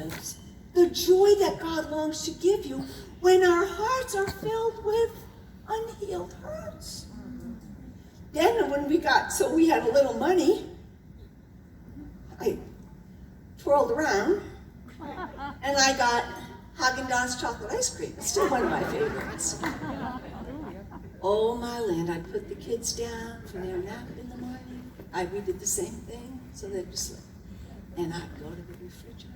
the joy that God longs to give you when our hearts are filled with unhealed hurts. Then when we had a little money, I twirled around and I got Haagen-Dazs chocolate ice cream. It's still one of my favorites. Oh my land, I'd put the kids down for their nap in the morning. We did the same thing, so they'd just sleep. And I'd go to the refrigerator.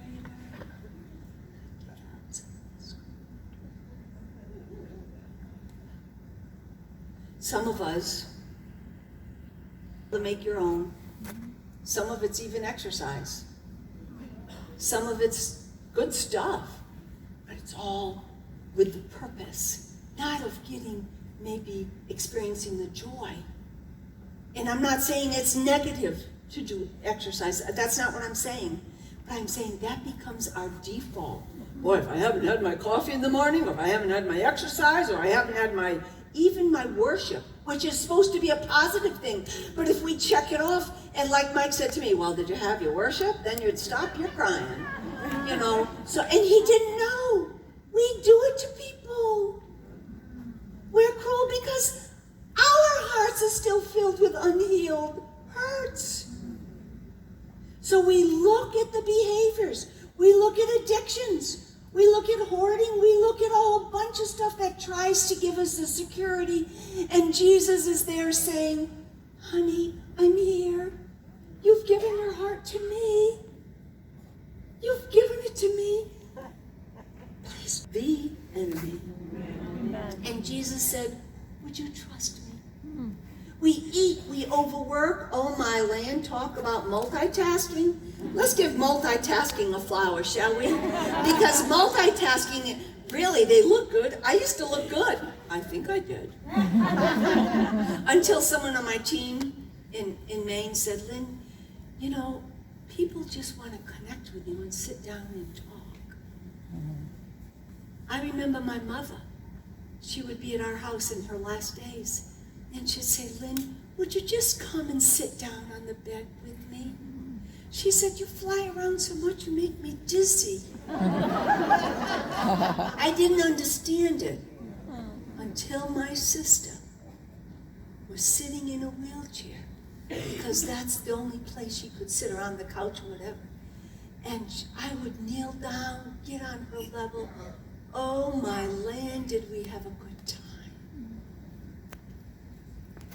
Some of us will make your own. Some of it's even exercise. Some of it's good stuff. But it's all with the purpose, not of maybe experiencing the joy. And I'm not saying it's negative to do exercise. That's not what I'm saying. But I'm saying that becomes our default. Boy, if I haven't had my coffee in the morning, or if I haven't had my exercise, or I haven't had even my worship, which is supposed to be a positive thing. But if we check it off, and like Mike said to me, well, did you have your worship? Then you'd stop your crying. So, and he didn't know. We do it to people. We're cruel because our hearts are still filled with unhealed hurts. So we look at the behaviors. We look at addictions. We look at hoarding. We look at a whole bunch of stuff that tries to give us the security. And Jesus is there saying, honey, I'm here. You've given your heart to me. You've given it to me. Please, the enemy. And Jesus said, would you trust me? We eat, we overwork. Oh my land, talk about multitasking. Let's give multitasking a flower, shall we? Because multitasking, really, they look good. I used to look good. I think I did. Until someone on my team in Maine said, Lynn, people just want to connect with you and sit down and talk. I remember my mother. She would be at our house in her last days. And she'd say, Lynn, would you just come and sit down on the bed with me? She said, you fly around so much, you make me dizzy. I didn't understand it until my sister was sitting in a wheelchair, because that's the only place she could sit, or on the couch or whatever. And I would kneel down, get on her level. Oh my land, did we have a good time.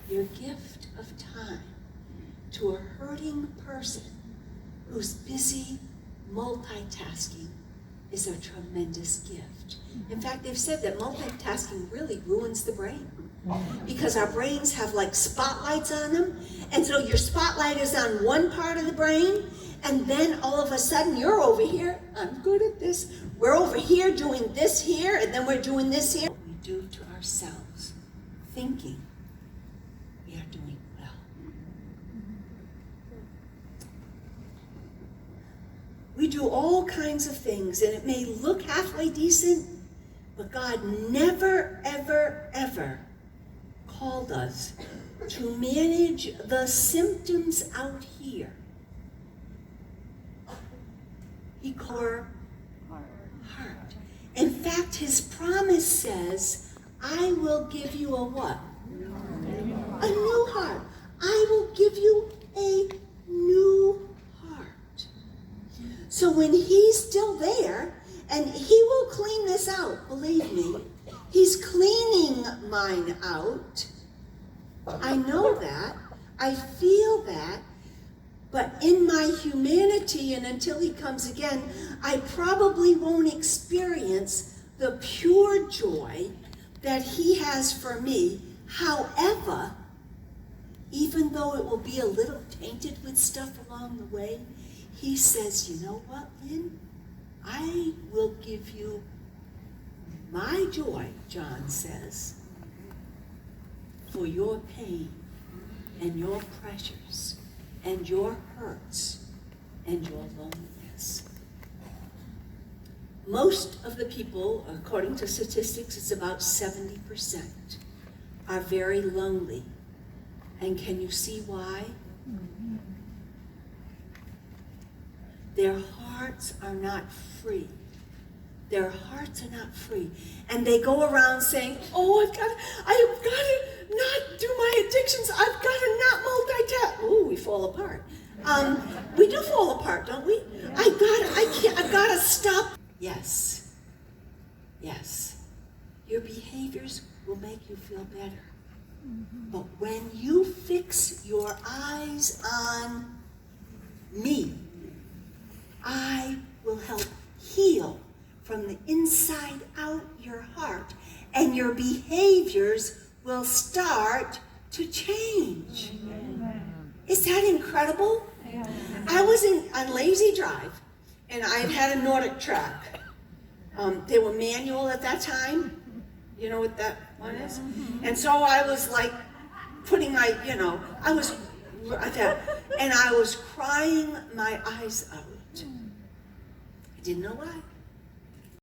Your gift of time to a hurting person who's busy multitasking is a tremendous gift. In fact, they've said that multitasking really ruins the brain, because our brains have like spotlights on them, and so your spotlight is on one part of the brain, and then all of a sudden you're over here, I'm good at this, we're over here doing this here, and then we're doing this here. What we do to ourselves, thinking we are doing well. We do all kinds of things, and it may look halfway decent, but God never, ever, ever called us to manage the symptoms out here. He called heart. In fact, his promise says, I will give you a what? A new heart. I will give you a new heart. So when he's still there, and he will clean this out, believe me, he's cleaning mine out. I know that. I feel that. But in my humanity, and until he comes again, I probably won't experience the pure joy that he has for me. However, even though it will be a little tainted with stuff along the way, he says, you know what, Lynn? I will give you my joy, John says, for your pain and your pressures and your hurts and your loneliness. Most of the people, according to statistics, it's about 70%, are very lonely. And can you see why? their hearts are not free. Their hearts are not free. And they go around saying, oh, I've got to not do my addictions. I've got to not multitask. Ooh, we fall apart. We do fall apart, don't we? I've got to stop. Yes. Yes. Your behaviors will make you feel better. But when you fix your eyes on me, I will help heal from the inside out your heart, and your behaviors will start to change. Is that incredible? I was on Lazy Drive, and I had a Nordic track. They were manual at that time. You know what that one is? And so I was like putting my, I was crying my eyes out. I didn't know why.